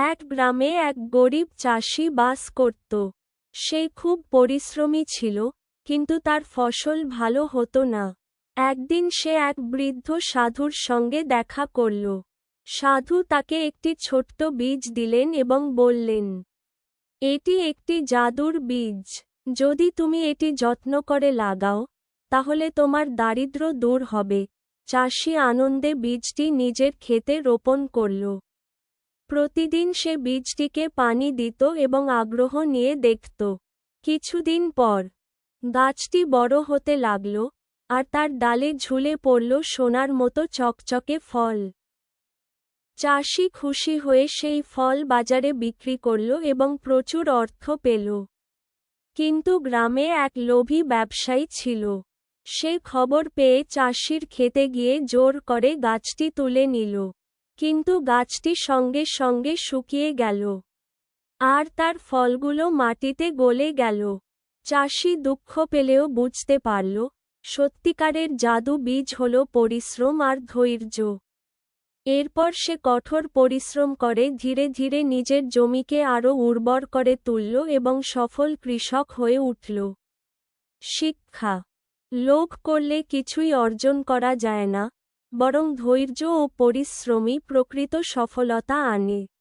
এক গ্রামে এক গরিব চাষি বাস করত। সে খুব পরিশ্রমী ছিল, কিন্তু তার ফসল ভালো হতো না। একদিন সে এক বৃদ্ধ সাধুর সঙ্গে দেখা করল। সাধু তাকে একটি ছোট্ট বীজ দিলেন এবং বললেন, এটি একটি জাদুর বীজ। যদি তুমি এটি যত্ন করে লাগাও, তাহলে তোমার দারিদ্র্য দূর হবে। চাষি আনন্দে বীজটি নিজের ক্ষেতে রোপণ করল। প্রতিদিন সে বীজটিকে পানি দিত এবং আগ্রহ নিয়ে দেখত। কিছুদিন পর গাছটি বড় হতে লাগল, আর তার ডালে ঝুলে পড়ল সোনার মতো চকচকে ফল। চাষি খুশি হয়ে সেই ফল বাজারে বিক্রি করল এবং প্রচুর অর্থ পেল। কিন্তু গ্রামে এক লোভী ব্যবসায়ী ছিল। সে খবর পেয়ে চাষির খেতে গিয়ে জোর করে গাছটি তুলে নিল। কিন্তু গাছটি সঙ্গে সঙ্গে শুকিয়ে গেল, আর তার ফলগুলো মাটিতে গলে গেল। চাষি দুঃখ পেলেও বুঝতে পারল, সত্যিকারের জাদু বীজ হল পরিশ্রম আর ধৈর্য। এরপর সে কঠোর পরিশ্রম করে ধীরে ধীরে নিজের জমিকে আরও উর্বর করে তুলল এবং সফল কৃষক হয়ে উঠল। শিক্ষা: লোভ করলে কিছুই অর্জন করা যায় না, বরং ধৈর্য ও পরিশ্রমই প্রকৃত সফলতা আনে।